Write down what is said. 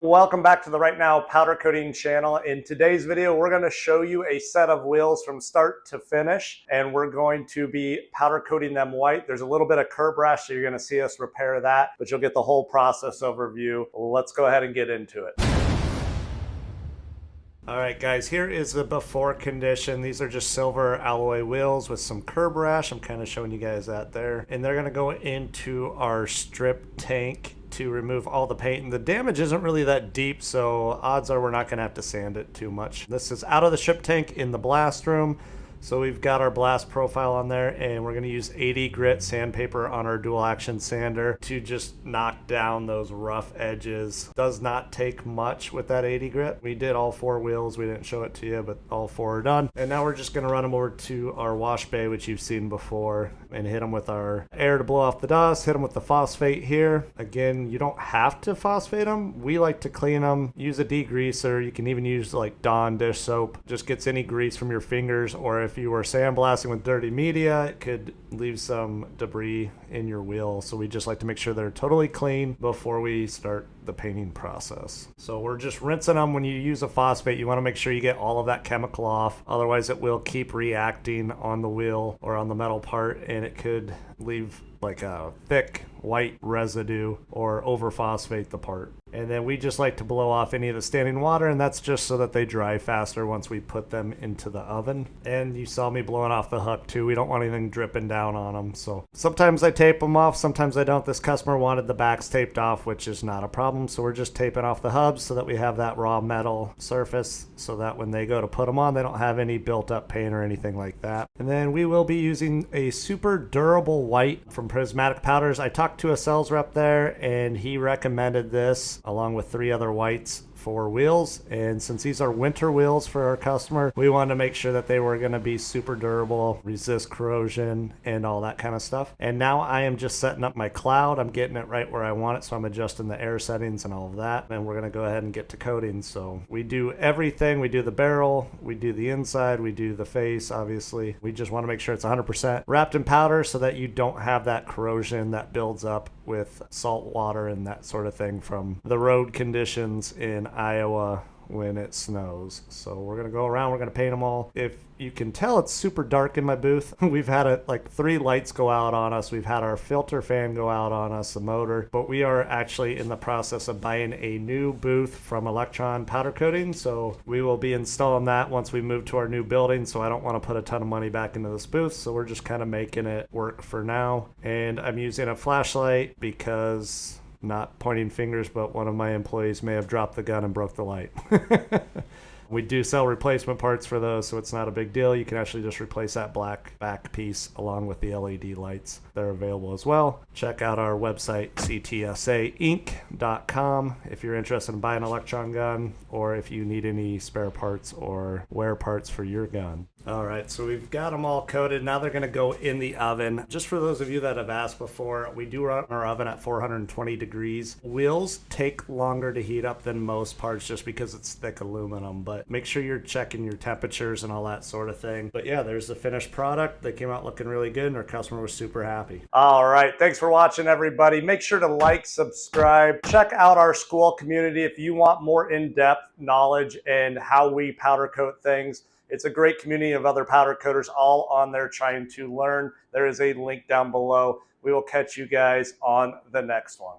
Welcome back to the Right Now Powder Coating channel. In today's video, we're going to show you a set of wheels from start to finish, and we're going to be powder coating them white. There's a little bit of curb rash, so you're going to see us repair that, but you'll get the whole process overview. Let's go ahead and get into it. All right, guys, here is the before condition. These are just silver alloy wheels with some curb rash. I'm kind of showing you guys that there. And they're going to go into our strip tank to remove all the paint, and the damage isn't really that deep, so odds are we're not going to have to sand it too much. This is out of the strip tank in the blast room. So we've got our blast profile on there, and we're going to use 80 grit sandpaper on our dual action sander to just knock down those rough edges. Does not take much with that 80 grit. We did all 4 wheels. We didn't show it to you, but all 4 are done. And now we're just going to run them over to our wash bay, which you've seen before, and hit them with our air to blow off the dust. Hit them with the phosphate here. Again, you don't have to phosphate them. We like to clean them. Use a degreaser. You can even use like Dawn dish soap. Just gets any grease from your fingers, or if you were sandblasting with dirty media, it could leave some debris in your wheel. So we just like to make sure they're totally clean before we start the painting process. So we're just rinsing them. When you use a phosphate, you want to make sure you get all of that chemical off. Otherwise, it will keep reacting on the wheel or on the metal part, and it could leave like a thick white residue or over phosphate the part. And then we just like to blow off any of the standing water, and that's just so that they dry faster once we put them into the oven. And you saw me blowing off the hook too. We don't want anything dripping down on them. So sometimes I tape them off, sometimes I don't. This customer wanted the backs taped off, which is not a problem. So we're just taping off the hubs so that we have that raw metal surface, so that when they go to put them on, they don't have any built up paint or anything like that. And then we will be using a super durable white from Prismatic Powders. I talked to a sales rep there, and he recommended this along with 3 other whites for wheels. And since these are winter wheels for our customer, we wanted to make sure that they were going to be super durable, resist corrosion, and all that kind of stuff. And now I am just setting up my cloud. I'm getting it right where I want it, so I'm adjusting the air settings and all of that. And we're going to go ahead and get to coating. So we do everything. We do the barrel, we do the inside, we do the face, obviously. We just want to make sure it's 100% wrapped in powder so that you don't have that corrosion that builds up with salt water and that sort of thing from the road conditions in Iowa when it snows. So we're going to go around, we're going to paint them all. If you can tell, it's super dark in my booth. We've had like 3 lights go out on us. We've had our filter fan go out on us, the motor, but we are actually in the process of buying a new booth from Electron Powder Coating. So we will be installing that once we move to our new building. So I don't want to put a ton of money back into this booth. So we're just kind of making it work for now. And I'm using a flashlight because, not pointing fingers, but one of my employees may have dropped the gun and broke the light. We do sell replacement parts for those, so it's not a big deal. You can actually just replace that black back piece along with the LED lights. They're available as well. Check out our website, ctsainc.com, if you're interested in buying an Electron gun, or if you need any spare parts or wear parts for your gun. All right, so we've got them all coated. Now they're going to go in the oven. Just for those of you that have asked before, we do run our oven at 420 degrees. Wheels take longer to heat up than most parts just because it's thick aluminum, but make sure you're checking your temperatures and all that sort of thing. But yeah, there's the finished product. They came out looking really good, and our customer was super happy. All right, thanks for watching, everybody. Make sure to like, subscribe, check out our school community if you want more in-depth knowledge and how we powder coat things. It's a great community of other powder coaters all on there trying to learn. There is a link down below. We will catch you guys on the next one.